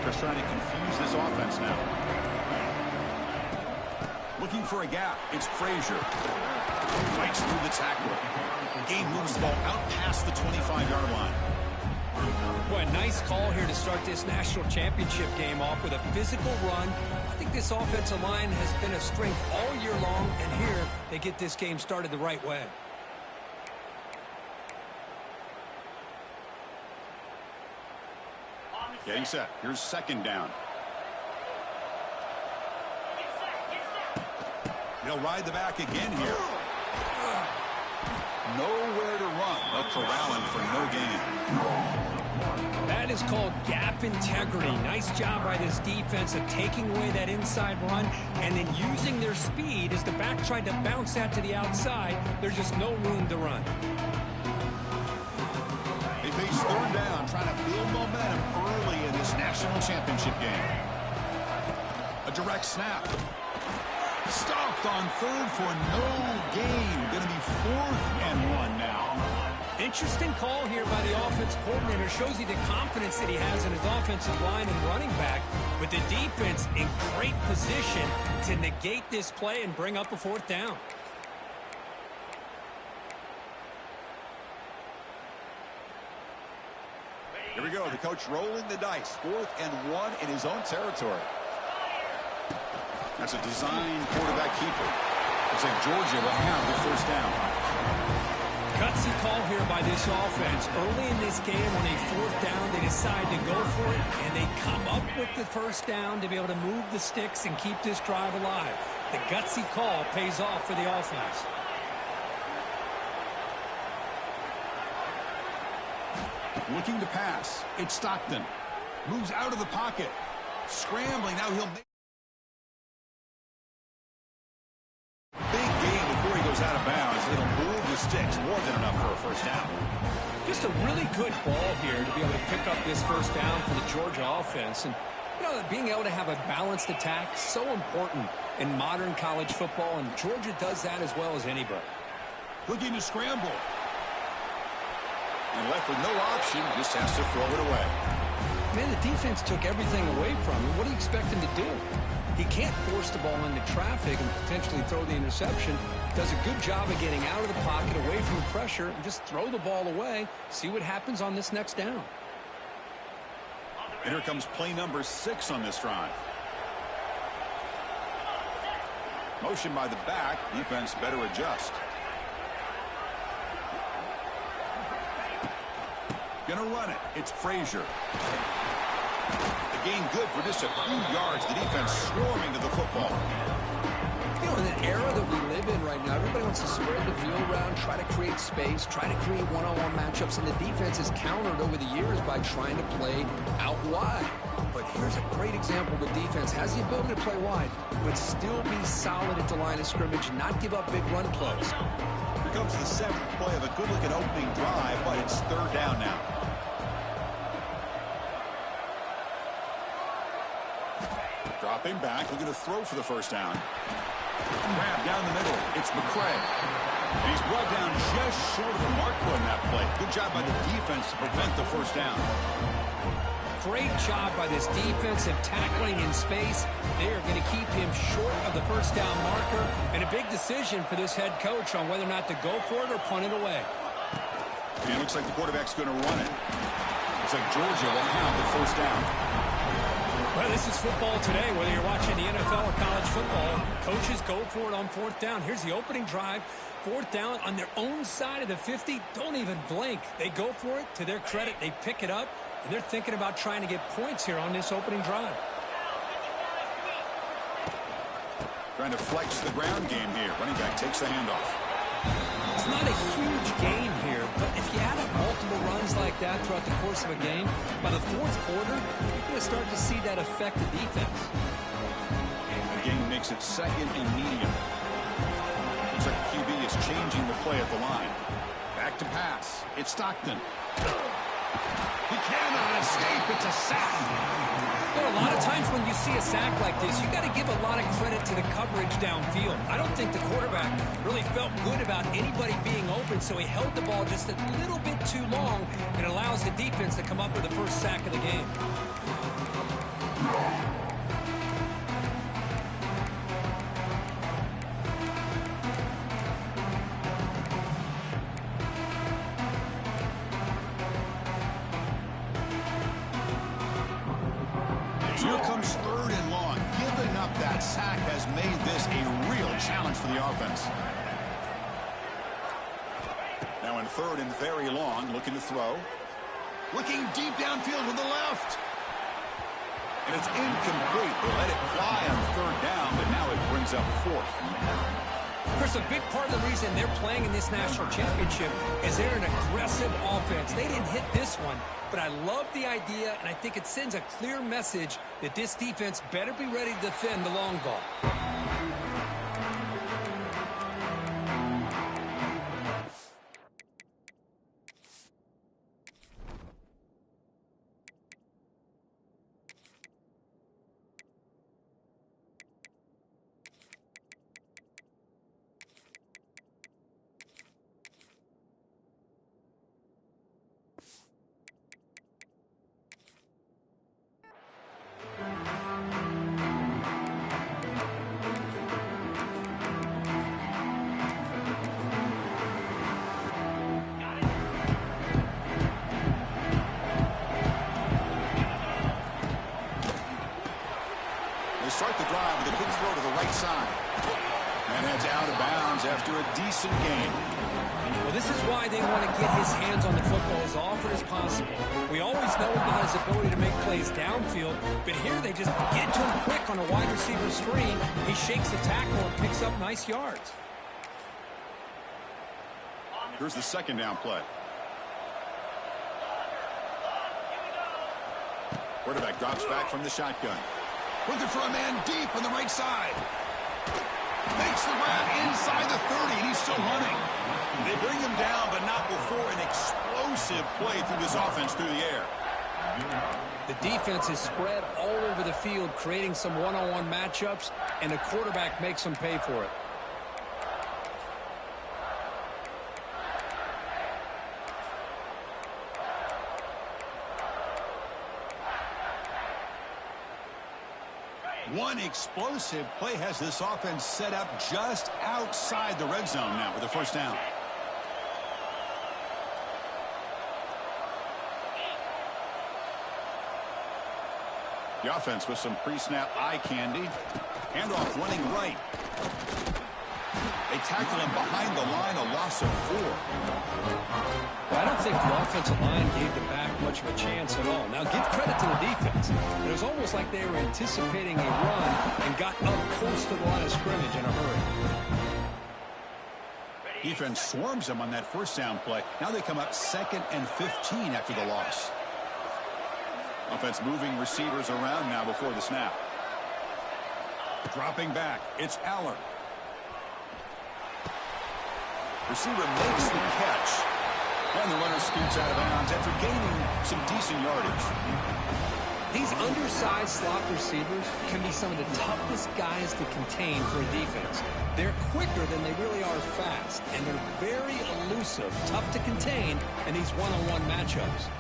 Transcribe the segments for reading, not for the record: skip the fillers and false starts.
linebackers trying to confuse this offense now. Looking for a gap. It's Frazier. Fights through the tackle. Game moves the ball out past the 25-yard line. Boy, a nice call here to start this national championship game off with a physical run. I think this offensive line has been a strength all year long, and here they get this game started the right way. Getting set. Here's second down. They'll ride the back again here. Nowhere to run. They'll corral him for no gain. That is called gap integrity. Nice job by this defense of taking away that inside run and then using their speed as the back tried to bounce that to the outside. There's just no room to run. They face third down, trying to build momentum early in this national championship game. A direct snap. Stopped on third for no gain. Going to be 4th and 1 now. Interesting call here by the offense coordinator. Shows you the confidence that he has in his offensive line and running back, with the defense in great position to negate this play and bring up a 4th down. Here we go. The coach rolling the dice. 4th and 1 in his own territory. That's a design quarterback keeper. Looks like Georgia will have the 1st down. Gutsy call here by this offense. Early in this game on a 4th down, they decide to go for it, and they come up with the 1st down to be able to move the sticks and keep this drive alive. The gutsy call pays off for the offense. Looking to pass. It's Stockton. Moves out of the pocket. Scrambling. Now he'll make big gain before he goes out of bounds. It'll move the sticks more than enough for a 1st down. Just a really good ball here to be able to pick up this 1st down for the Georgia offense. And, you know, being able to have a balanced attack, so important in modern college football, and Georgia does that as well as anybody. Looking to scramble. And left with no option, just has to throw it away. Man, the defense took everything away from him. What do you expect him to do? He can't force the ball into traffic and potentially throw the interception. Does a good job of getting out of the pocket, away from pressure, and just throw the ball away. See what happens on this next down. And here comes play number 6 on this drive. Motion by the back. Defense better adjust. Gonna run it. It's Frazier. The gain good for just a few yards. The defense swarming to the football. You know, in the era that we live in right now, everybody wants to spread the field around, try to create space, try to create one-on-one matchups, and the defense has countered over the years by trying to play out wide. But here's a great example. The defense has the ability to play wide, but still be solid at the line of scrimmage and not give up big run plays. Here comes the 7th play of a good-looking opening drive, but it's 3rd down now. Dropping back, looking to throw for the 1st down. Grab down the middle. It's McCray. And he's brought down just short of the mark on that play. Good job by the defense to prevent the 1st down. Great job by this defense of tackling in space. They are going to keep him short of the 1st down marker. And a big decision for this head coach on whether or not to go for it or punt it away. And it looks like the quarterback's going to run it. Looks like Georgia will have the 1st down. Well, this is football today, whether you're watching the NFL or college football. Coaches go for it on 4th down. Here's the opening drive. 4th down on their own side of the 50. Don't even blink. They go for it. To their credit, they pick it up, and they're thinking about trying to get points here on this opening drive. Trying to flex the ground game here. Running back takes the handoff. It's not a huge gain here, but if you add up multiple runs like that throughout the course of a game, by the 4th quarter, you're going to start to see that affect the defense. The game makes it 2nd and medium. Looks like the QB is changing the play at the line. Back to pass. It's Stockton. He cannot escape. It's a sack. Well, a lot of times when you see a sack like this, you got to give a lot of credit to the coverage downfield. I don't think the quarterback really felt good about anybody being open, so he held the ball just a little bit too long and allows the defense to come up with the 1st sack of the game. Here comes 3rd and long. Giving up that sack has made this a real challenge for the offense. Now in 3rd and very long, looking to throw. Looking deep downfield to the left. And it's incomplete. They let it fly on 3rd down, but now it brings up 4th. Chris, a big part of the reason they're playing in this national championship is they're an aggressive offense. They didn't hit this one, but I love the idea, and I think it sends a clear message that this defense better be ready to defend the long ball. Start the drive with a quick throw to the right side. And that's out of bounds after a decent gain. Well, this is why they want to get his hands on the football as often as possible. We always know about his ability to make plays downfield, but here they just get to him quick on a wide receiver screen. He shakes the tackle and picks up nice yards. Here's the 2nd down play. Quarterback drops back from the shotgun. Looking for a man deep on the right side. Makes the grab inside the 30, and he's still running. They bring him down, but not before an explosive play through this offense through the air. The defense is spread all over the field, creating some one-on-one matchups, and the quarterback makes them pay for it. One explosive play has this offense set up just outside the red zone now with a 1st down. The offense with some pre-snap eye candy. Handoff running right. They tackle him behind the line, a loss of 4. Well, I don't think the offensive line gave the back much of a chance at all. Now, give credit to the defense. It was almost like they were anticipating a run and got up close to the line of scrimmage in a hurry. Defense swarms them on that 1st down play. Now they come up 2nd and 15 after the loss. Offense moving receivers around now before the snap. Dropping back, it's Aller. Receiver makes the catch. And the runner scoots out of bounds after gaining some decent yardage. These undersized slot receivers can be some of the toughest guys to contain for a defense. They're quicker than they really are fast, and they're very elusive, tough to contain in these one-on-one matchups.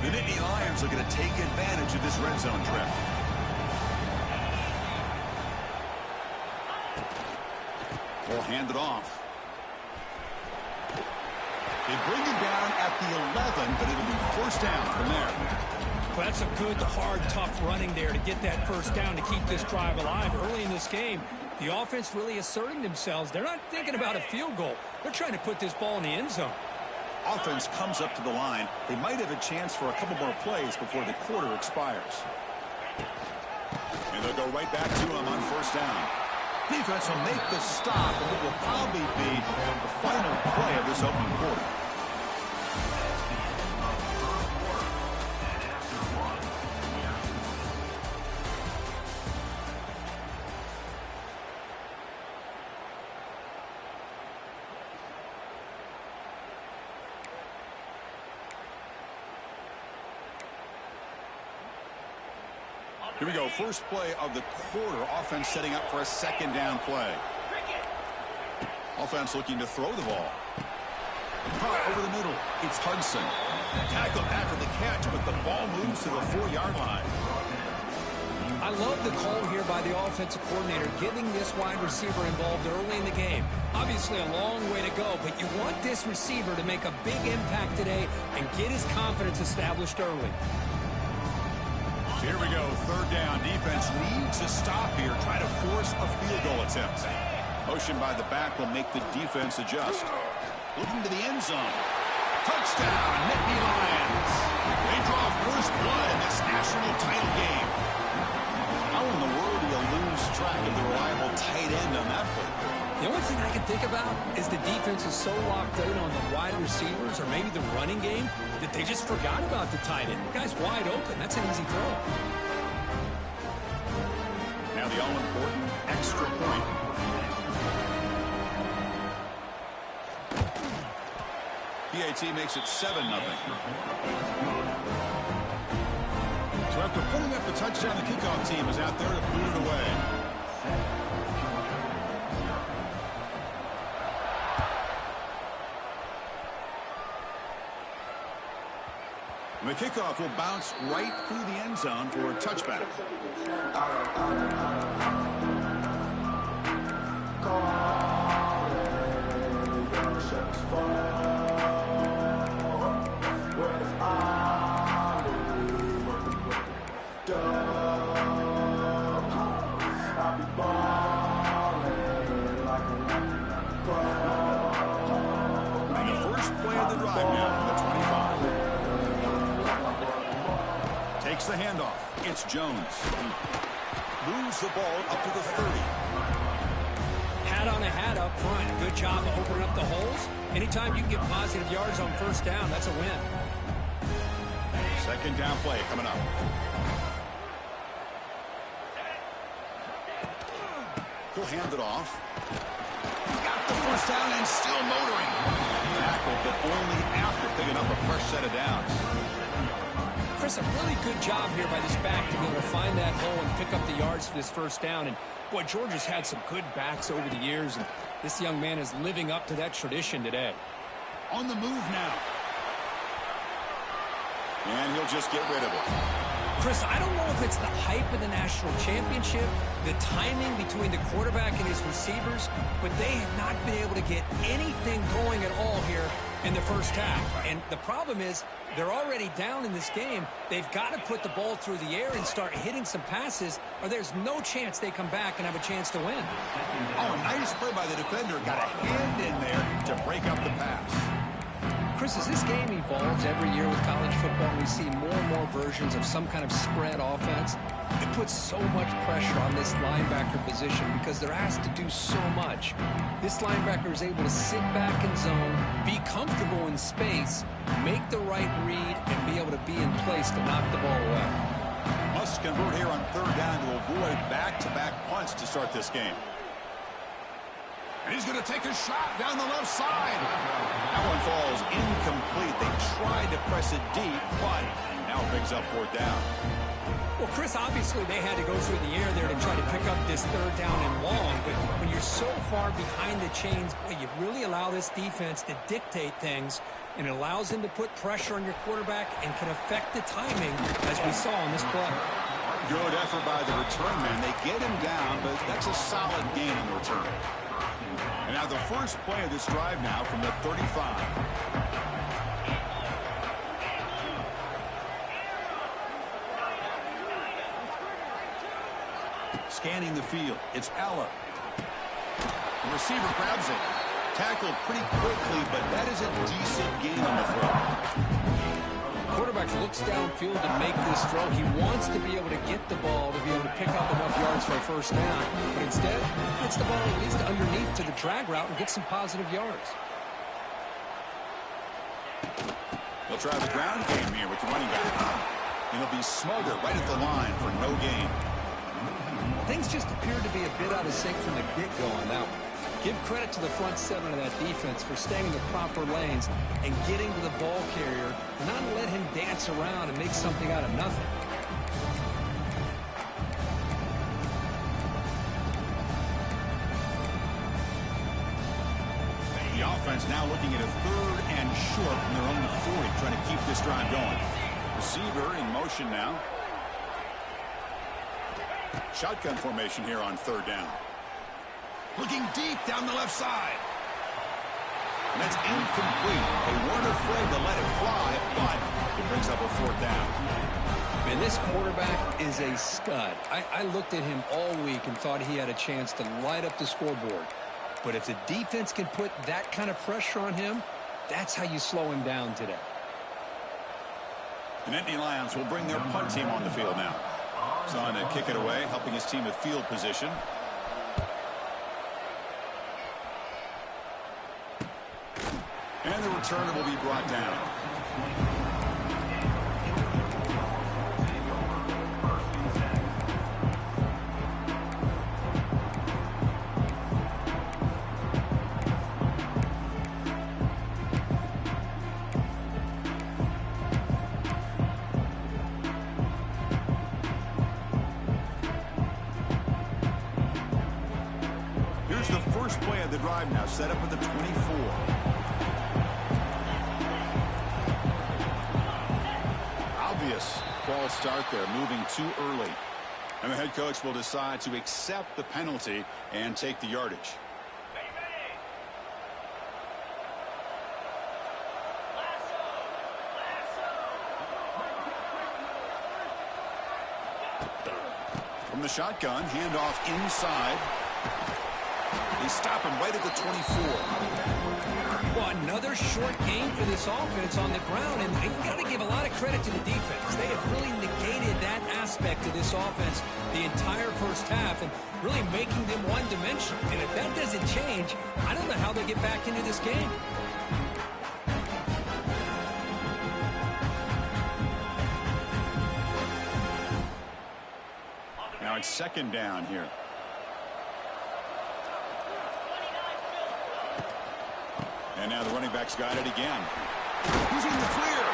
The Nittany Lions are going to take advantage of this red zone trip. Will hand it off. They bring him down at the 11, but it'll be 1st down from there. Well, that's a good, hard, tough running there to get that 1st down to keep this drive alive. Early in this game, the offense really asserting themselves. They're not thinking about a field goal. They're trying to put this ball in the end zone. Offense comes up to the line. They might have a chance for a couple more plays before the quarter expires. And they'll go right back to him on 1st down. Defense will make the stop, and it will probably be the final play of this opening quarter. Here we go. First play of the quarter. Offense setting up for a 2nd down play. Offense looking to throw the ball. Caught over the middle. It's Hudson. Tackled after the catch, but the ball moves to the 4-yard line. I love the call here by the offensive coordinator, getting this wide receiver involved early in the game. Obviously a long way to go, but you want this receiver to make a big impact today and get his confidence established early. Here we go, 3rd down. Defense needs to stop here, try to force a field goal attempt. Motion by the back will make the defense adjust. Looking to the end zone. Touchdown, Nittany Lions. They draw first blood in this national title game. How in the world do you lose track of the reliable tight end on that play? The only thing I can think about is the defense is so locked in on the wide receivers or maybe the running game that they just forgot about the tight end. The guy's wide open. That's an easy throw. Now the all-important extra point. PAT makes it 7-0. So after putting up the touchdown, the kickoff team is out there to boot it away. And the kickoff will bounce right through the end zone for a touchback. And the first play of the drive now from the 25. Takes the handoff. It's Jones. Moves the ball up to the 30. Hat on a hat up front. Good job of opening up the holes. Anytime you can get positive yards on first down, that's a win. 2nd down play coming up. He'll hand it off. Got the first down and still motoring. Tackled, but only after picking up a fresh set of downs. Chris, a really good job here by this back to be able to find that hole and pick up the yards for this first down. And, boy, Georgia's had some good backs over the years, and this young man is living up to that tradition today. On the move now. And he'll just get rid of it. Chris, I don't know if it's the hype of the national championship, the timing between the quarterback and his receivers, but they have not been able to get anything going at all here in the first half. And the problem is they're already down in this game. They've got to put the ball through the air and start hitting some passes, or there's no chance they come back and have a chance to win. Oh, nice play by the defender. Got a hand in there to break up the pass. Chris, as this game evolves every year with college football, we see more and more versions of some kind of spread offense. It puts so much pressure on this linebacker position because they're asked to do so much. This linebacker is able to sit back in zone, be comfortable in space, make the right read, and be able to be in place to knock the ball away. Must convert here on 3rd down to avoid back-to-back punts to start this game. And he's going to take a shot down the left side. That one falls incomplete. They tried to press it deep, but now it brings up 4th down. Well, Chris, obviously they had to go through the air there to try to pick up this 3rd down and long, but when you're so far behind the chains, boy, you really allow this defense to dictate things, and it allows them to put pressure on your quarterback and can affect the timing, as we saw on this play. Good effort by the return man. They get him down, but that's a solid gain in the return. And now the first play of this drive now from the 35. Scanning the field. It's Ella. The receiver grabs it. Tackled pretty quickly, but that is a decent gain on the throw. Quarterback looks downfield to make this throw. He wants to be able to get the ball to be able to pick up enough yards for a first down. But instead, gets the ball at least underneath to the drag route and gets some positive yards. They'll try the ground game here with the running back. And he'll be smothered right at the line for no gain. Things just appeared to be a bit out of sync from the get-go on that one. Give credit to the front 7 of that defense for staying in the proper lanes and getting to the ball carrier, not let him dance around and make something out of nothing. The offense now looking at a 3rd and short from their own 40, trying to keep this drive going. Receiver in motion now. Shotgun formation here on 3rd down. Looking deep down the left side. And that's incomplete. They weren't afraid to let it fly, but it brings up a 4th down. Man, this quarterback is a stud. I looked at him all week and thought he had a chance to light up the scoreboard. But if the defense can put that kind of pressure on him, that's how you slow him down today. The Nittany Lions will bring their punt team on the field now. He's on to kick it away, helping his team with field position. And the returner will be brought down. Here's the first play of the drive now, set up at the 24. False start there, moving too early. And the head coach will decide to accept the penalty and take the yardage. From the shotgun, handoff inside. They stop him right at the 24. Well, another short game for this offense on the ground, and you got to give a lot of credit to the defense. They have really negated that aspect of this offense the entire first half and really making them one-dimensional. And if that doesn't change, I don't know how they get back into this game. Now it's 2nd down here. And now the running back's got it again. He's in the clear.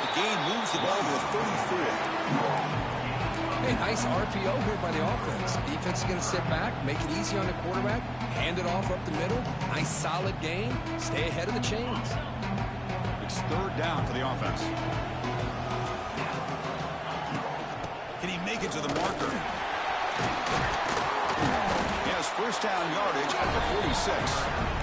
The gain moves the ball to the 34. Hey, nice RPO here by the offense. Defense is going to sit back, make it easy on the quarterback, hand it off up the middle. Nice solid game. Stay ahead of the chains. It's 3rd down for the offense. Can he make it to the marker? He has 1st down yardage at the 46.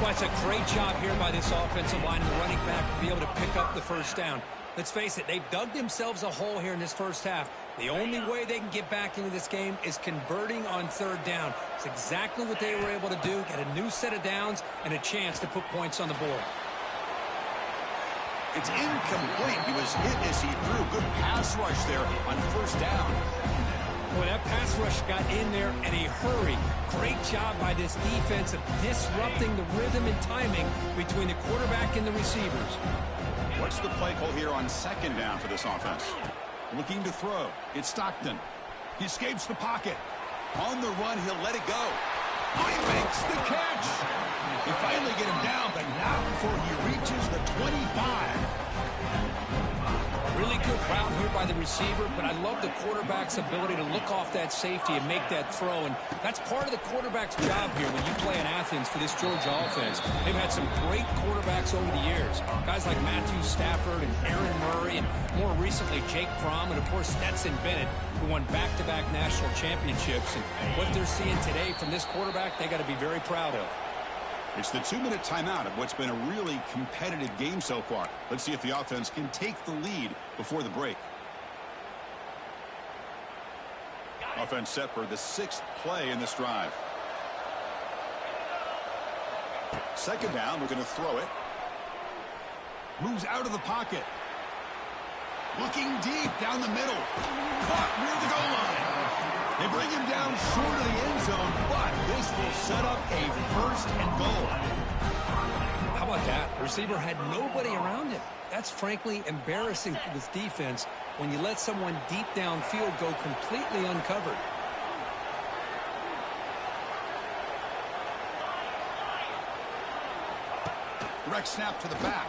Well, it's a great job here by this offensive line and the running back to be able to pick up the 1st down. Let's face it, they've dug themselves a hole here in this first half. The only way they can get back into this game is converting on 3rd down. It's exactly what they were able to do, get a new set of downs and a chance to put points on the board. It's incomplete. He was hit as he threw. Good pass rush there on 1st down. Boy, that pass rush got in there in a hurry. Great job by this defense of disrupting the rhythm and timing between the quarterback and the receivers. What's the play call here on 2nd down for this offense? Looking to throw. It's Stockton. He escapes the pocket. On the run, he'll let it go. Oh, he makes the catch. They finally get him down, but not before he reaches the 25. Really good route here by the receiver, but I love the quarterback's ability to look off that safety and make that throw. And that's part of the quarterback's job here when you play in Athens for this Georgia offense. They've had some great quarterbacks over the years. Guys like Matthew Stafford and Aaron Murray, and more recently Jake Fromm, and of course Stetson Bennett, who won back-to-back national championships. And what they're seeing today from this quarterback, they got to be very proud of. It's the 2-minute timeout of what's been a really competitive game so far. Let's see if the offense can take the lead before the break. Offense set for the 6th play in this drive. 2nd down, we're going to throw it. Moves out of the pocket. Looking deep down the middle. Caught near the goal line. They bring him down short of the end zone, but this will set up a 1st and goal. How about that? The receiver had nobody around him. That's frankly embarrassing for this defense when you let someone deep downfield go completely uncovered. Direct snap to the back.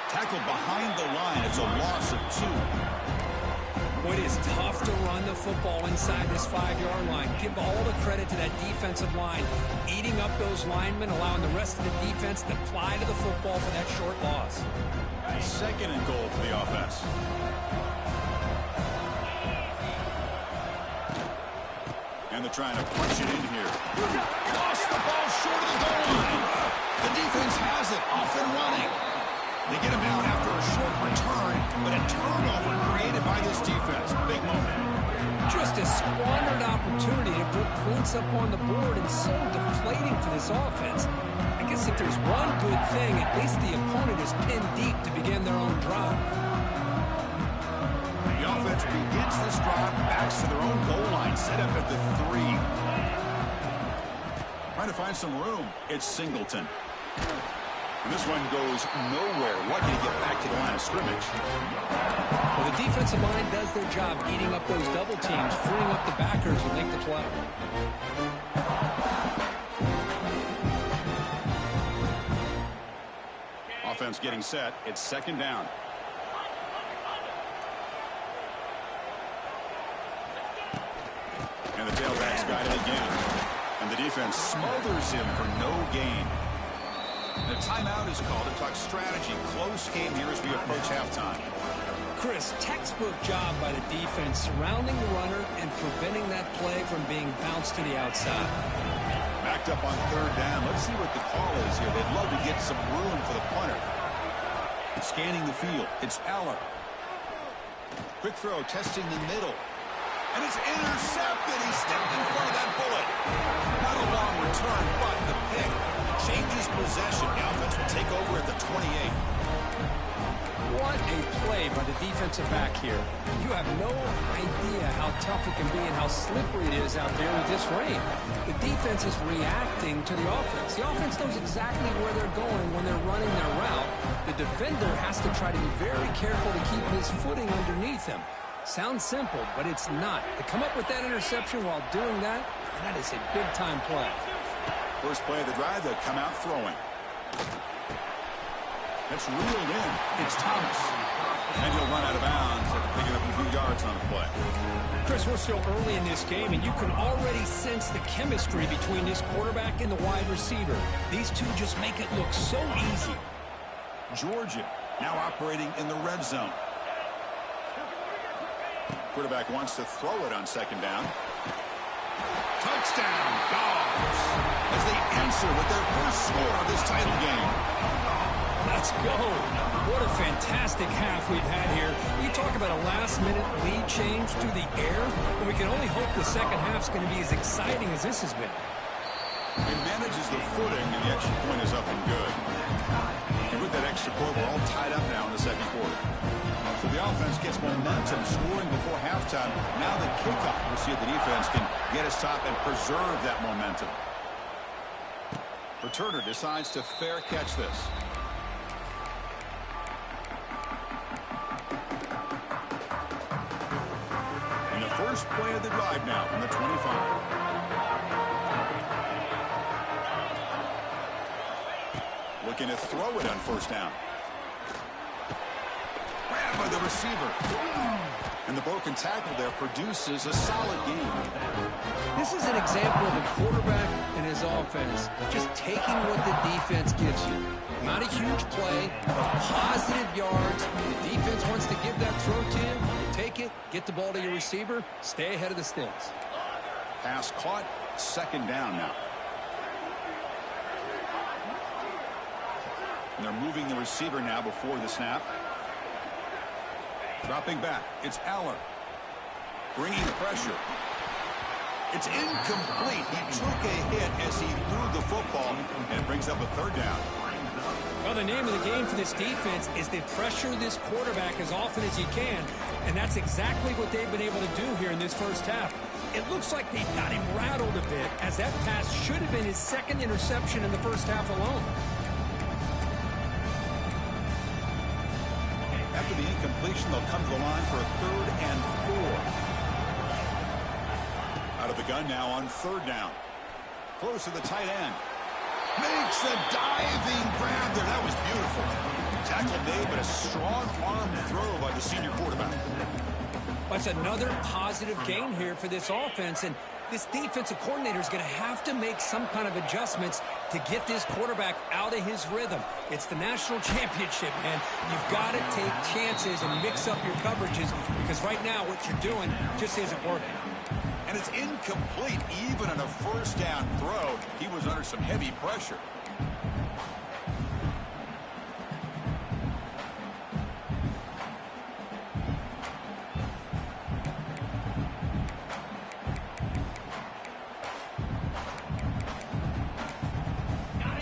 Tackled behind the line. It's a loss of 2. Boy, it is tough to run the football inside this 5-yard line. Give all the credit to that defensive line, eating up those linemen, allowing the rest of the defense to fly to the football for that short loss. Second and goal for the offense. And they're trying to punch it in here. Lost the ball short of the goal line. The defense has it, off and running. They get him down after a short return, but a turnover created by this defense. Big moment. Just a squandered opportunity to put points up on the board, and so deflating for this offense. I guess if there's one good thing, at least the opponent is pinned deep to begin their own drive. The offense begins this drive, backs to their own goal line, set up at the 3. Trying to find some room. It's Singleton. And this one goes nowhere. Lucky to get back to the line of scrimmage. Well, the defensive line does their job eating up those double teams, freeing up the backers to make the play. Offense getting set. It's second down. And the tailback's got it again. And the defense smothers him for no gain. The timeout is called to talk strategy. Close game here as we approach halftime. Chris, textbook job by the defense surrounding the runner and preventing that play from being bounced to the outside. Backed up on third down. Let's see what the call is here. They'd love to get some room for the punter. Scanning the field. It's Aller. Quick throw, testing the middle. And it's intercepted. He stepped in front of that bullet. Not a long return, but the pick changes possession. The offense will take over at the 28. What a play by the defensive back here. You have no idea how tough it can be and how slippery it is out there with this rain. The defense is reacting to the offense. The offense knows exactly where they're going when they're running their route. The defender has to try to be very careful to keep his footing underneath him. Sounds simple, but it's not. To come up with that interception while doing that, that is a big-time play. First play of the drive, they'll come out throwing. That's reeled in. It's Thomas. And he'll run out of bounds after picking up a few yards on the play. Chris, we're still early in this game, and you can already sense the chemistry between this quarterback and the wide receiver. These two just make it look so easy. Georgia now operating in the red zone. Quarterback wants to throw it on second down. Touchdown, Dogs, as they answer with their first score of this title game. Let's go. What a fantastic half we've had here. You talk about a last-minute lead change through the air, and we can only hope the second half's going to be as exciting as this has been. He manages the footing, and the extra point is up and good. And with that extra point, we're all tied up now in the second quarter. So the offense gets momentum, scoring before halftime. Now the kickoff. We'll see if the defense can get a stop and preserve that momentum. Returner decides to fair catch this. And the first play of the drive now from the 25. Looking to throw it on first down. Grabbed by the receiver. And the broken tackle there produces a solid game. This is an example of a quarterback and his offense just taking what the defense gives you. Not a huge play, but positive yards. The defense wants to give that throw to you. You take it, get the ball to your receiver, stay ahead of the sticks. Pass caught, second down now. And they're moving the receiver now before the snap. Dropping back, it's Aller. Bringing pressure. It's incomplete. He took a hit as he threw the football, and it brings up a third down. Well, the name of the game for this defense is to pressure this quarterback as often as you can, and that's exactly what they've been able to do here in this first half. It looks like they've got him rattled a bit, as that pass should have been his second interception in the first half alone. After the incompletion, they'll come to the line for a 3rd and 4. Out of the gun now on third down. Close to the tight end. Makes a diving grab there. That was beautiful. Tackle made, but a strong arm throw by the senior quarterback. That's another positive gain here for this offense, and this defensive coordinator is going to have to make some kind of adjustments to get this quarterback out of his rhythm. It's the national championship, man. You've got to take chances and mix up your coverages because right now what you're doing just isn't working. And it's incomplete even on a first down throw. He was under some heavy pressure.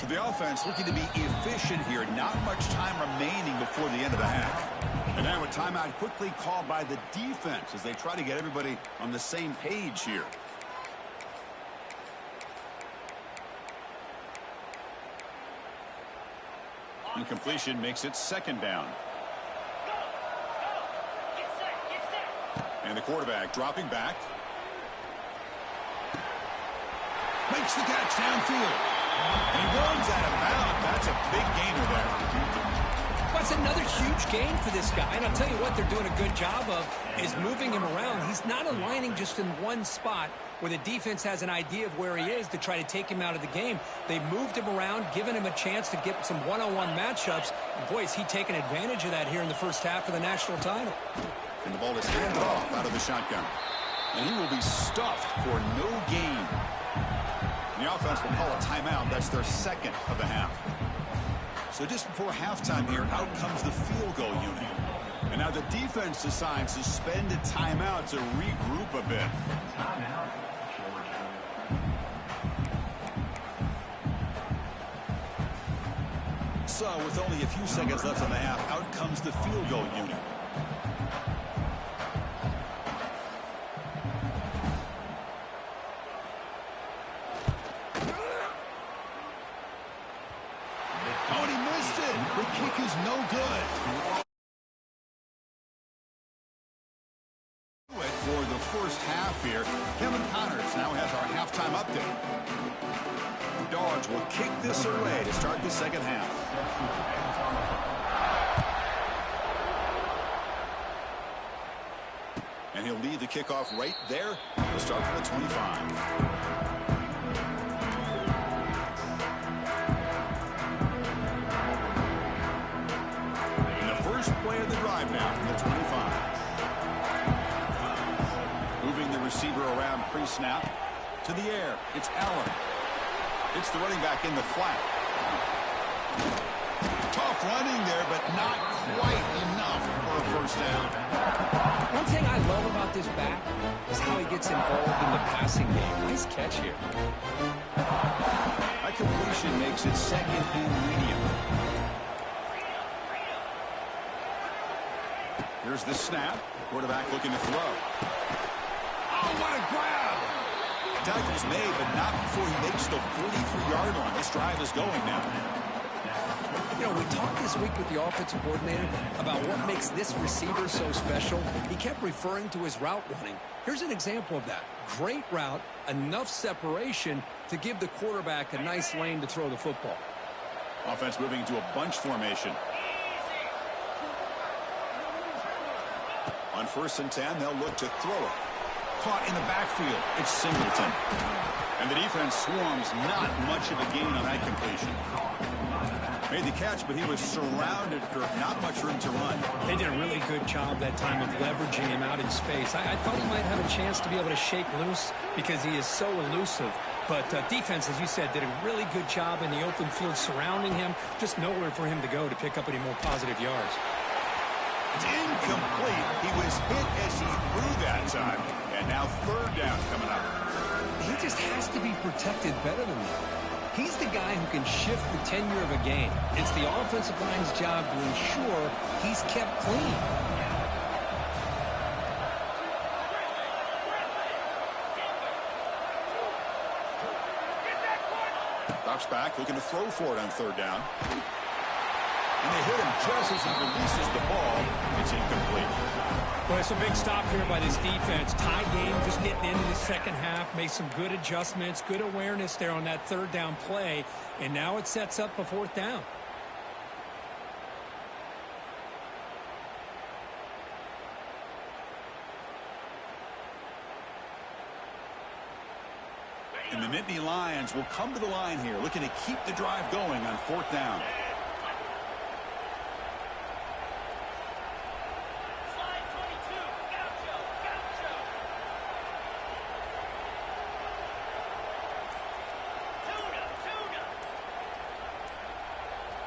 The offense looking to be efficient here. Not much time remaining before the end of the half. And now a timeout quickly called by the defense as they try to get everybody on the same page here. Incompletion makes it second down. And the quarterback dropping back. Makes the catch downfield. And he runs out of bounds. That's a big gainer there. That's another huge gain for this guy. And I'll tell you what they're doing a good job of is moving him around. He's not aligning just in one spot where the defense has an idea of where he is to try to take him out of the game. They moved him around, giving him a chance to get some one-on-one matchups. And boy, is he taking advantage of that here in the first half of the national title. And the ball is handed off out of the shotgun. And he will be stuffed for no gain. The offense will call a timeout. That's their second of the half. So just before halftime here, out comes the field goal unit. And now the defense decides to spend a timeout to regroup a bit. So with only a few seconds left in the half, out comes the field goal unit. Will kick this away to start the second half. And he'll lead the kickoff right there to start from the 25. And the first play of the drive now from the 25. Moving the receiver around pre-snap to the air. It's Allen. It's the running back in the flat. Tough running there, but not quite enough for a first down. One thing I love about this back is how he gets involved in the passing game. Nice catch here. That completion makes it second and medium. Here's the snap. Quarterback looking to throw. Oh, what a grab! Tackle's made, but not before he makes the 43-yard line. This drive is going now. You know, we talked this week with the offensive coordinator about what makes this receiver so special. He kept referring to his route running. Here's an example of that. Great route, enough separation to give the quarterback a nice lane to throw the football. Offense moving into a bunch formation. On 1st and 10, they'll look to throw it. Caught in the backfield. It's Singleton. And the defense swarms. Not much of a gain on that completion. Made the catch, but he was surrounded, Kirk. Not much room to run. They did a really good job that time of leveraging him out in space. I thought he might have a chance to be able to shake loose because he is so elusive. But defense, as you said, did a really good job in the open field surrounding him. Just nowhere for him to go to pick up any more positive yards. It's incomplete. He was hit as he threw that time. And now third down coming up. He just has to be protected better than that. He's the guy who can shift the tenure of a game. It's the offensive line's job to ensure he's kept clean. Drops back, looking to throw for it on third down. And they hit him just as he releases the ball. It's incomplete. Well, it's a big stop here by this defense. Tie game, just getting into the second half. Made some good adjustments, good awareness there on that third down play. And now it sets up a fourth down. Nittany Lions will come to the line here, looking to keep the drive going on 4th down.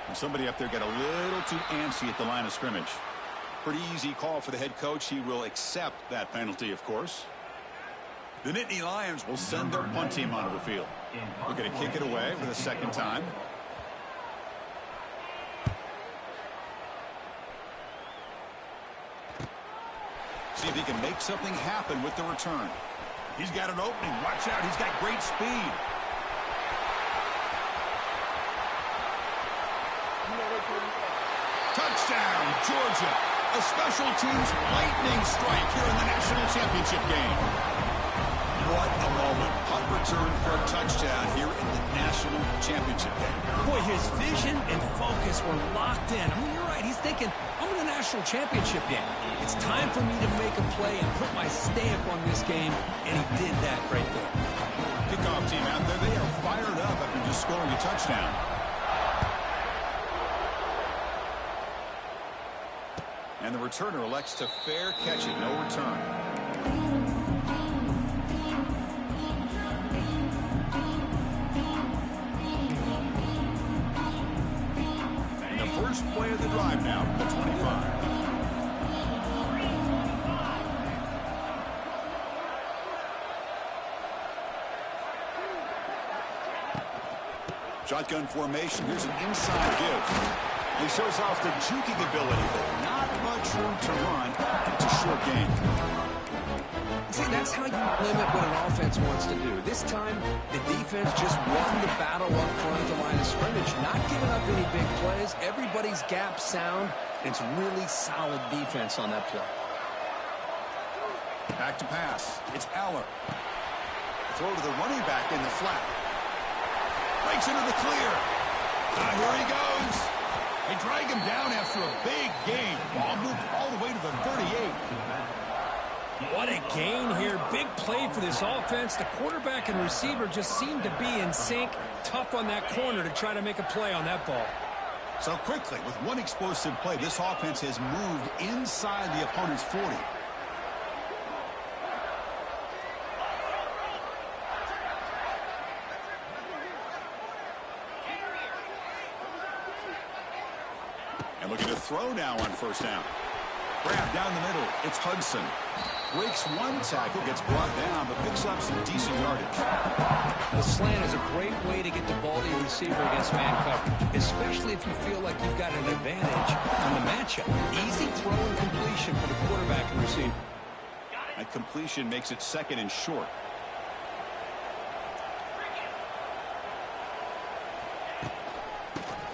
And somebody up there got a little too antsy at the line of scrimmage. Pretty easy call for the head coach. He will accept that penalty, of course. The Nittany Lions will send their punt team onto the field. We're going to kick it away for the 2nd time. See if he can make something happen with the return. He's got an opening. Watch out. He's got great speed. Touchdown, Georgia. A special teams lightning strike here in the national championship game. What a moment. Punt return for a touchdown here in the national championship game. Boy, his vision and focus were locked in. I mean, you're right. He's thinking, I'm in the national championship game. It's time for me to make a play and put my stamp on this game, and he did that right there. Kickoff team out there, they are fired up after just scoring a touchdown. And the returner elects to fair catch it, no return. And the first play of the drive now from the 25. Shotgun formation. Here's an inside give. He shows off the juking ability, but not much room to run. It's a short game. See, that's how you limit what an offense wants to do. This time, the defense just won the battle up front of the line of scrimmage, not giving up any big plays. Everybody's gap sound. It's really solid defense on that play. Back to pass. It's Aller. Throw to the running back in the flat. Breaks into the clear. Here he goes. They drag him down after a big gain. Ball moved all the way to the 38. What a gain here. Big play for this offense. The quarterback and receiver just seemed to be in sync. Tough on that corner to try to make a play on that ball. So quickly, with one explosive play, this offense has moved inside the opponent's 40. And looking to throw now on 1st down. Grab down the middle. It's Hudson. Breaks one tackle, gets brought down, but picks up some decent yardage. The slant is a great way to get the ball to your receiver against man coverage, especially if you feel like you've got an advantage on the matchup. Easy throw and completion for the quarterback and receiver. That completion makes it 2nd and short.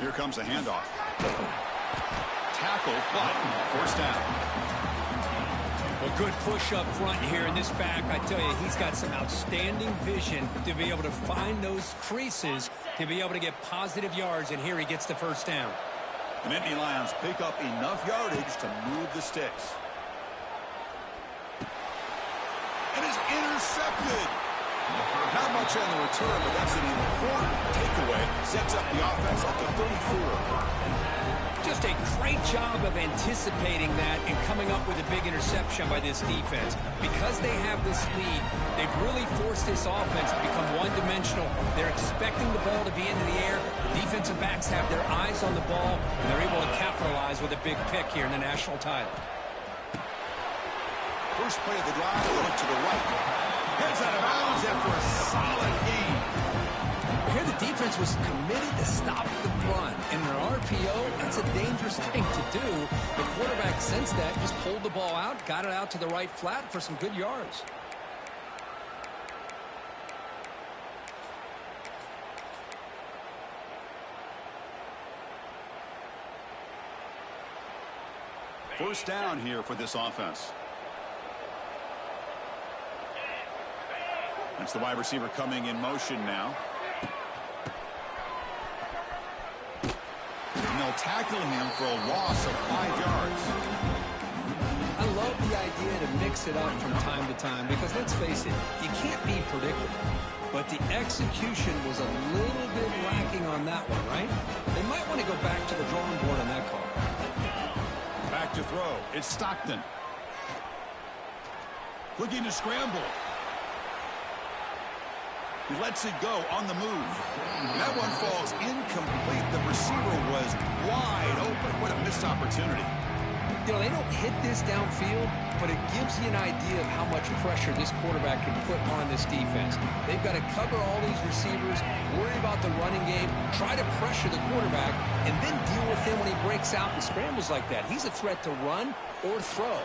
Here comes a handoff. Tackle, but 1st down. A good push up front here in this back. I tell you, he's got some outstanding vision to be able to find those creases, to be able to get positive yards, and here he gets the 1st down. The Nittany Lions pick up enough yardage to move the sticks. And is intercepted. Not much on the return, but that's an important takeaway. Sets up the offense up to 34. Just a great job of anticipating that and coming up with a big interception by this defense. Because they have this lead, they've really forced this offense to become one-dimensional. They're expecting the ball to be into the air. The defensive backs have their eyes on the ball, and they're able to capitalize with a big pick here in the national title. First play of the drive, look to the right. Heads out of bounds after a solid gain. Here the defense was committed to stop the run. And in an RPO, that's a dangerous thing to do. The quarterback sensed that, just pulled the ball out, got it out to the right flat for some good yards. First down here for this offense. That's the wide receiver coming in motion now. And they'll tackle him for a loss of 5 yards. I love the idea to mix it up from time to time because, let's face it, you can't be predictable. but the execution was a little bit lacking on that one, right? They might want to go back to the drawing board on that call. Back to throw. It's Stockton. Looking to scramble. He lets it go on the move. That one falls incomplete. The receiver was wide open. What a missed opportunity. You know, they don't hit this downfield, but it gives you an idea of how much pressure this quarterback can put on this defense. They've got to cover all these receivers, worry about the running game, try to pressure the quarterback, and then deal with him when he breaks out and scrambles like that. He's a threat to run or throw.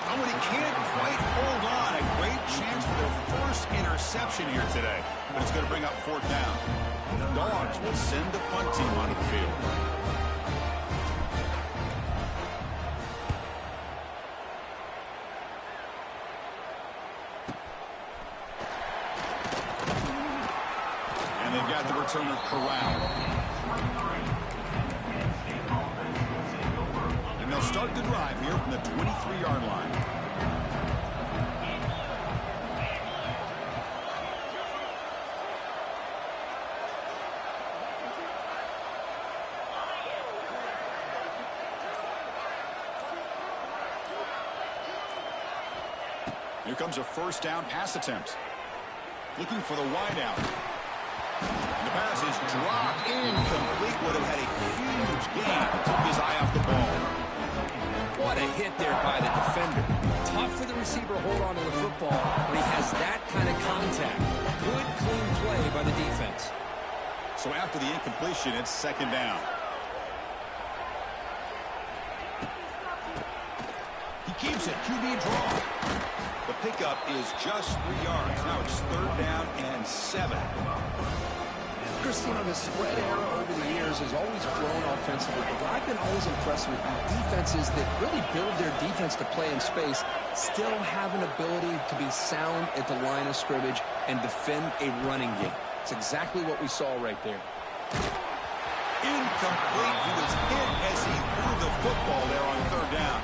Oh, and he can't quite hold on. A great chance for their first interception here today. But it's going to bring up fourth down. The Dogs will send the punt team onto the field. And they've got the returner corralled. And they'll start the drive here from the 23-yard line. Here comes a first down pass attempt. Looking for the wideout. The pass is dropped incomplete. Would have had a huge gain. Took his eye off the ball. What a hit there by the defender. Tough for the receiver to hold on to the football when he has that kind of contact. Good, clean play by the defense. So after the incompletion, it's second down. He keeps it. QB draw. The pickup is just 3 yards. Now it's third down and 7. Christine, the spread era over the years has always grown offensively, but I've been always impressed with defenses that really build their defense to play in space, still have an ability to be sound at the line of scrimmage and defend a running game. It's exactly what we saw right there. Incomplete. He was hit as he threw the football there on third down.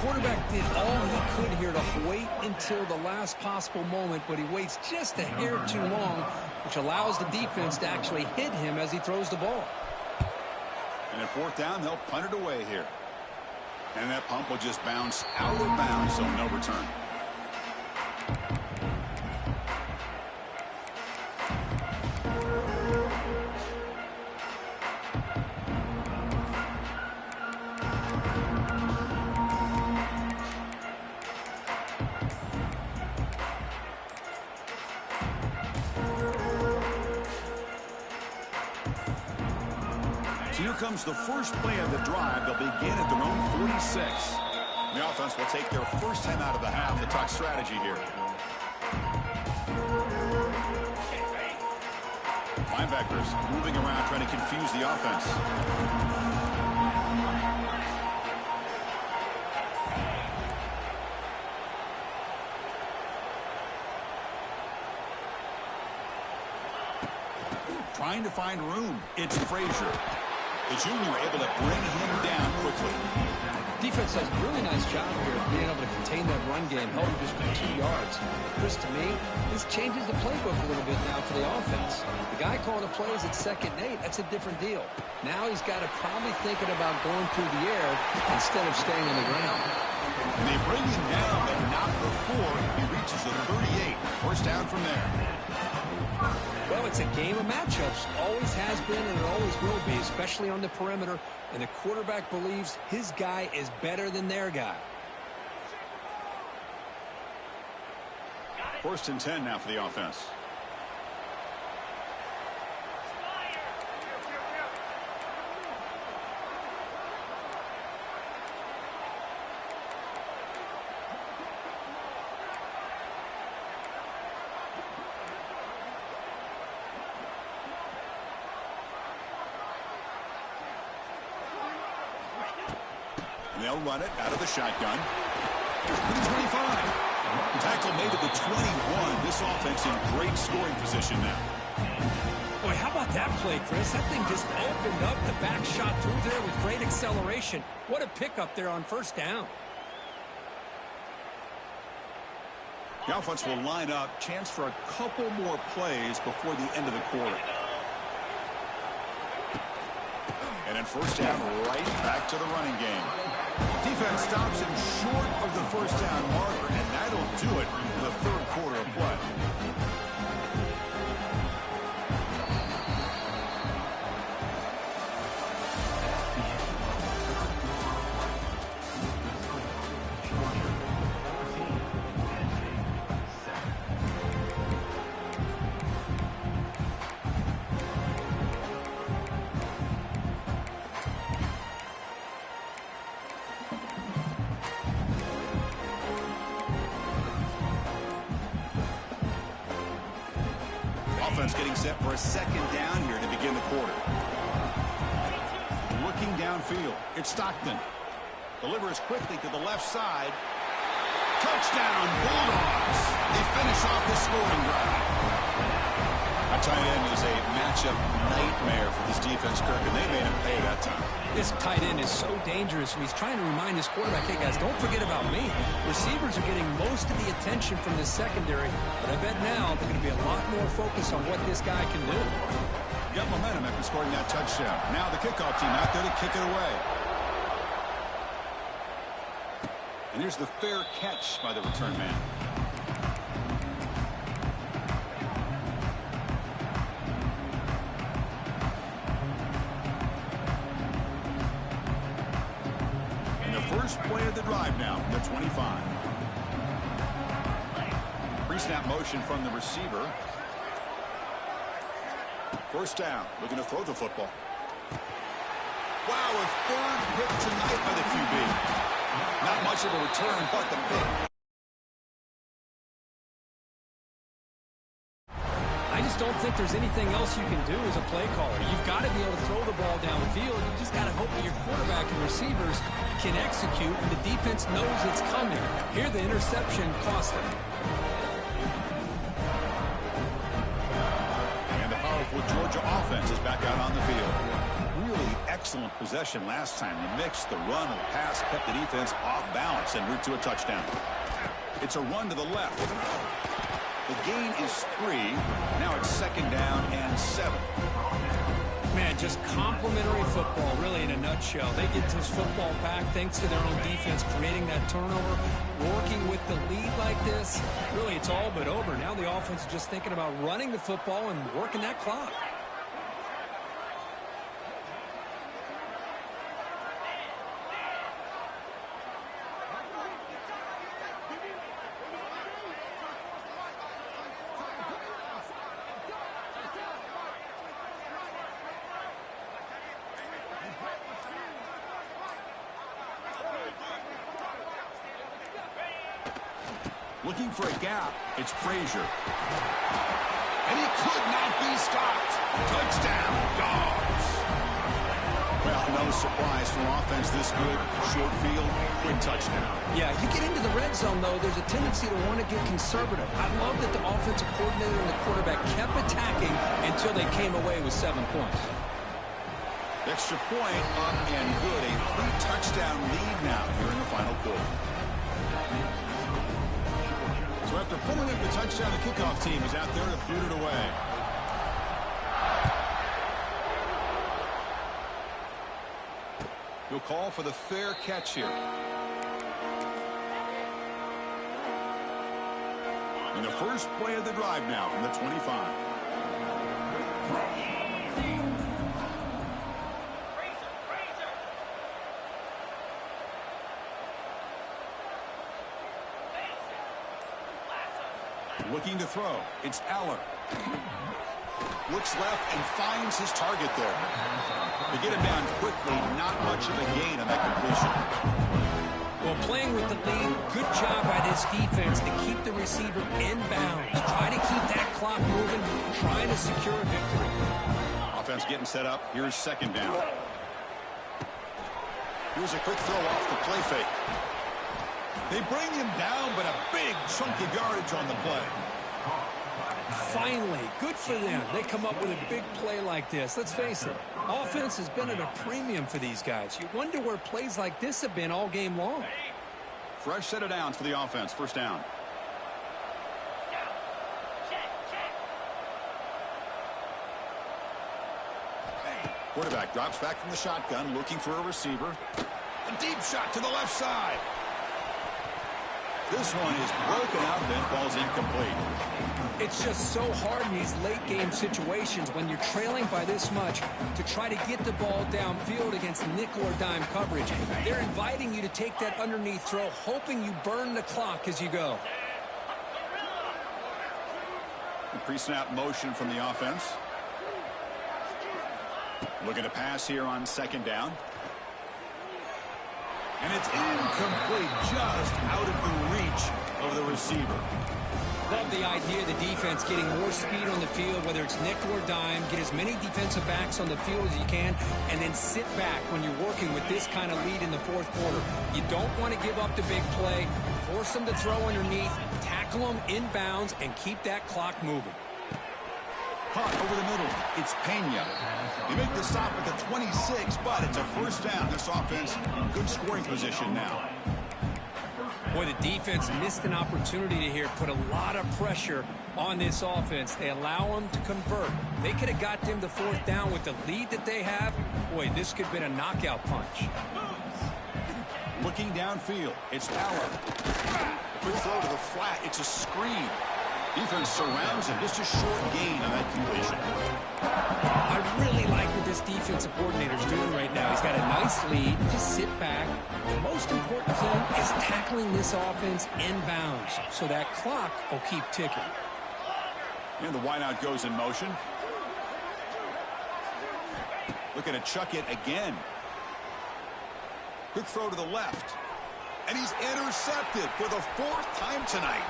Quarterback did all he could here to wait until the last possible moment, but he waits just a hair too long, which allows the defense to actually hit him as he throws the ball. And at fourth down, they'll punt it away here. And that pump will just bounce out of bounds, so no return. Here comes the first play of the drive. They'll begin at their own 46. The offense will take their first time out of the half to talk strategy here. Linebackers moving around trying to confuse the offense. Trying to find room. It's Frazier. The junior able to bring him down quickly. Defense does a really nice job here of being able to contain that run game, held him just for 2 yards. Chris, to me, this changes the playbook a little bit now for the offense. The guy calling the plays at 2nd and 8, that's a different deal. Now he's got to probably thinking about going through the air instead of staying on the ground. And they bring him down, but not before he reaches the 38. First down from there. Well, it's a game of matchups. Always has been and it always will be, especially on the perimeter. And the quarterback believes his guy is better than their guy. First and 10 now for the offense. They'll run it out of the shotgun. Here's the 25. Tackle made at the 21. This offense in great scoring position now. Boy, how about that play, Chris? That thing just opened up. The back shot through there with great acceleration. What a pickup there on first down. The offense will line up. Chance for a couple more plays before the end of the quarter. And then first down, right back to the running game. Defense stops him short of the first down marker, and that'll do it for the third quarter of play. Offense getting set for a second down here to begin the quarter. Looking downfield. It's Stockton. Delivers quickly to the left side. Touchdown, Bulldogs. They finish off the scoring drive. A tight end is a matchup nightmare for this defense, Kirk, and they made him pay that time. This tight end is so dangerous. He's trying to remind his quarterback, hey, guys, don't forget about me. Receivers are getting most of the attention from this secondary, but I bet now they're going to be a lot more focused on what this guy can do. Got momentum after scoring that touchdown. Now the kickoff team out there to kick it away. And here's the fair catch by the return man. First play of the drive now from the 25. Pre-snap motion from the receiver. First down, looking to throw the football. Wow, a third hit tonight by the QB. Not much of a return, but the pick. I just don't think there's anything else you can do as a play caller. You've got to be able to throw the ball downfield. You just got to hope that your quarterback and receivers can execute, and the defense knows it's coming. Here, the interception cost them. And the powerful Georgia offense is back out on the field. Really excellent possession last time. They mixed the run and the pass, kept the defense off balance and route to a touchdown. It's a run to the left. The gain is 3. Now it's second down and 7. Man, just complimentary football, really, in a nutshell. They get this football back thanks to their own defense, creating that turnover, working with the lead like this. Really, it's all but over. Now the offense is just thinking about running the football and working that clock. Looking for a gap. It's Frazier. And he could not be stopped. Touchdown, Dogs. Well, no surprise from offense this good. Short field, quick touchdown. Yeah, you get into the red zone, though, there's a tendency to want to get conservative. I love that the offensive coordinator and the quarterback kept attacking until they came away with 7 points. Extra point up and good. A 3-touchdown lead now here in the final quarter. So after pulling up the touchdown, the kickoff team is out there to boot it away. He'll call for the fair catch here. And the first play of the drive now from the 25. Looking to throw. It's Aller. Looks left and finds his target there. They get him down quickly. Not much of a gain on that completion. Well, playing with the lead, good job by this defense to keep the receiver in bounds. Try to keep that clock moving, trying to secure a victory. Offense getting set up. Here's second down. Here's a quick throw off the play fake. They bring him down, but a big chunk of yardage on the play. Finally, good for them. They come up with a big play like this. Let's face it, offense has been at a premium for these guys. You wonder where plays like this have been all game long. Fresh set of downs for the offense. First down. Quarterback drops back from the shotgun, looking for a receiver. A deep shot to the left side. This one is broken out, then falls incomplete. It's just so hard in these late-game situations when you're trailing by this much to try to get the ball downfield against nickel or dime coverage. They're inviting you to take that underneath throw, hoping you burn the clock as you go. Pre-snap motion from the offense. Looking to pass here on second down. And it's incomplete, just out of the reach of the receiver. Love the idea of the defense getting more speed on the field, whether it's nickel or dime, get as many defensive backs on the field as you can, and then sit back when you're working with this kind of lead in the fourth quarter. You don't want to give up the big play, force them to throw underneath, tackle them inbounds, and keep that clock moving. Caught over the middle. It's Penn. They make the stop at the 26, but it's a first down. This offense in good scoring position now. Boy, the defense missed an opportunity to here put a lot of pressure on this offense. They allow them to convert. They could have got them the fourth down with the lead that they have. Boy, this could have been a knockout punch. Looking downfield, it's Power. Quick throw to the flat. It's a screen. Defense surrounds him. Just a short gain on that completion. I really like what this defensive coordinator is doing right now. He's got a nice lead. Just sit back. The most important thing is tackling this offense inbounds so that clock will keep ticking. And the wideout goes in motion. Looking to chuck it again. Quick throw to the left. And he's intercepted for the fourth time tonight.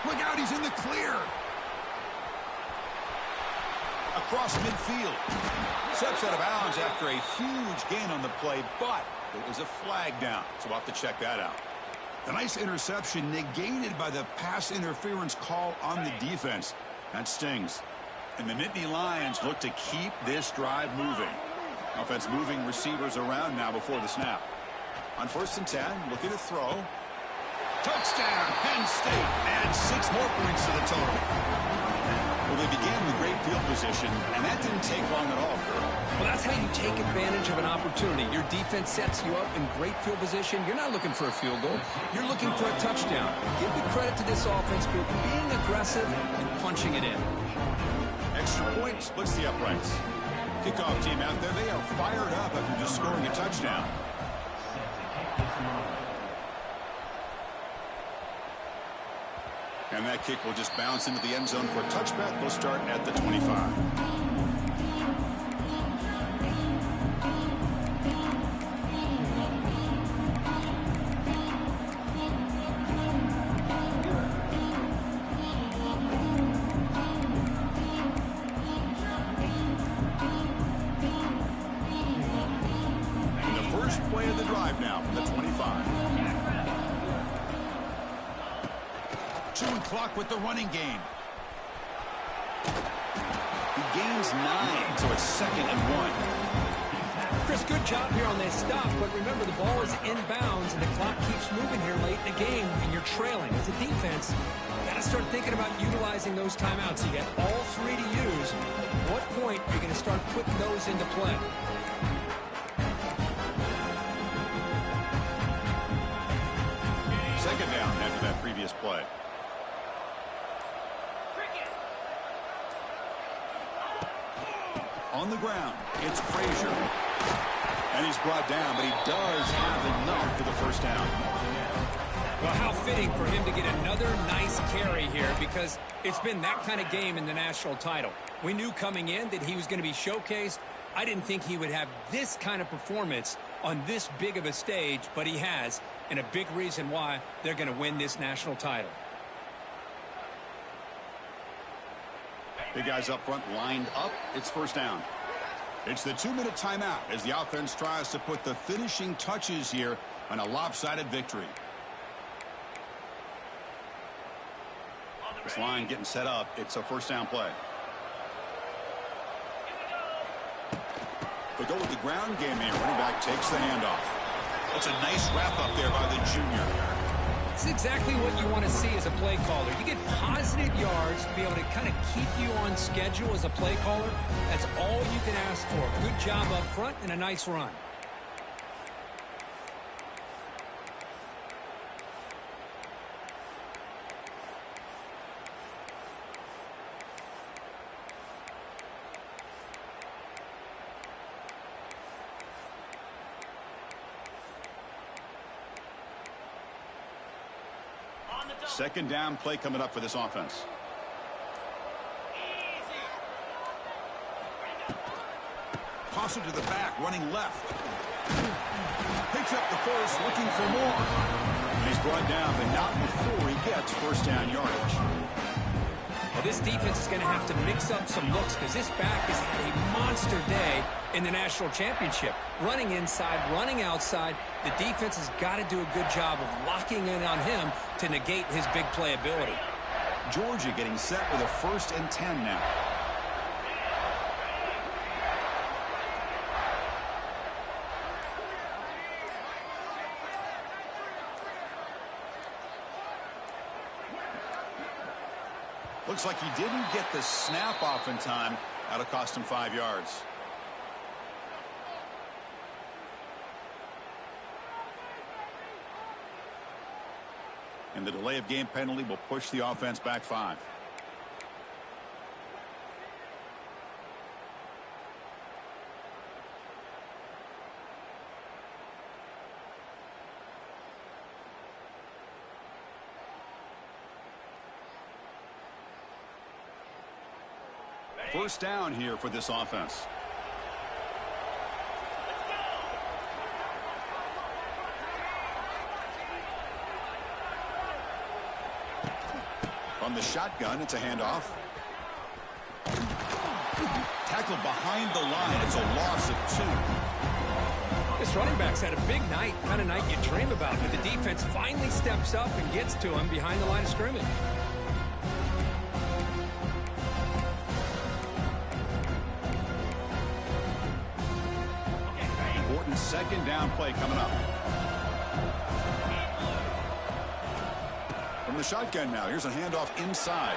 Look out, he's in the clear. Across midfield. Steps out of bounds after a huge gain on the play, but it was a flag down, so we'll have to check that out. The nice interception negated by the pass interference call on the defense. That stings. And the Nittany Lions look to keep this drive moving. Offense moving receivers around now before the snap. On 1st and 10, looking to throw. Touchdown, Penn State. Add 6 more points to the total. Well, they began with great field position, and that didn't take long at all. Well, that's how you take advantage of an opportunity. Your defense sets you up in great field position. You're not looking for a field goal. You're looking for a touchdown. Give the credit to this offense for being aggressive and punching it in. Extra point splits the uprights. Kickoff team out there, they are fired up after just scoring a touchdown. And that kick will just bounce into the end zone for a touchback. They'll start at the 25. And the first play of the drive now from the 25. Chewing clock with the running game. He gains 9, so it's 2nd and 1. Chris, good job here on that stop, but remember the ball is inbounds and the clock keeps moving here late in the game and you're trailing. As a defense, you got to start thinking about utilizing those timeouts. You got all 3 to use. At what point are you going to start putting those into play? Second down after that previous play. On the ground, it's Frazier. And he's brought down, but he does have enough for the first down. Well, how fitting for him to get another nice carry here because it's been that kind of game in the national title. We knew coming in that he was going to be showcased. I didn't think he would have this kind of performance on this big of a stage, but he has, and a big reason why they're going to win this national title. Big guys up front lined up. It's first down. It's the 2-minute timeout as the offense tries to put the finishing touches here on a lopsided victory. This line getting set up. It's a first down play. They go with the ground game here. Running back takes the handoff. That's a nice wrap up there by the junior. This is exactly what you want to see as a play caller. You get positive yards to be able to kind of keep you on schedule as a play caller. That's all you can ask for. Good job up front and a nice run. Second down play coming up for this offense. Toss it to the back, running left. Picks up the first, looking for more. And he's brought down, but not before he gets first down yardage. Well, this defense is going to have to mix up some looks because this back has had a monster day in the national championship. Running inside, running outside. The defense has got to do a good job of locking in on him to negate his big play ability. Georgia getting set with a 1st and 10 now. Looks like he didn't get the snap off in time. That'll cost him 5 yards. And the delay of game penalty will push the offense back 5. First down here for this offense. From the shotgun, it's a handoff. Tackled behind the line. It's a loss of 2. This running back's had a big night, kind of night you dream about, but the defense finally steps up and gets to him behind the line of scrimmage. Important second down play coming up. From the shotgun now, here's a handoff inside.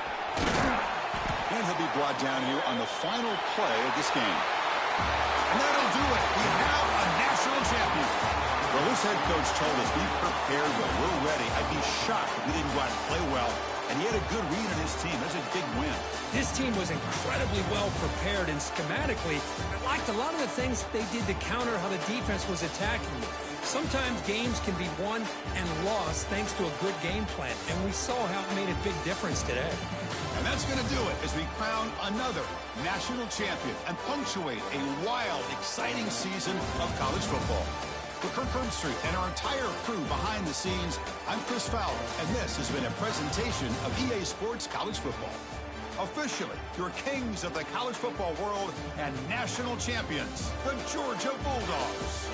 And he'll be brought down here on the final play of this game. And that'll do it. We have a national champion. Well, this head coach told us, be prepared, well, we're ready. I'd be shocked if we didn't go out and play well. And he had a good read on his team. That's a big win. This team was incredibly well prepared, and schematically, I liked a lot of the things they did to counter how the defense was attacking them. Sometimes games can be won and lost thanks to a good game plan, and we saw how it made a big difference today. And that's going to do it as we crown another national champion and punctuate a wild, exciting season of college football. For Kirk Herbstreit and our entire crew behind the scenes, I'm Chris Fowler, and this has been a presentation of EA Sports College Football. Officially, your kings of the college football world and national champions, the Georgia Bulldogs.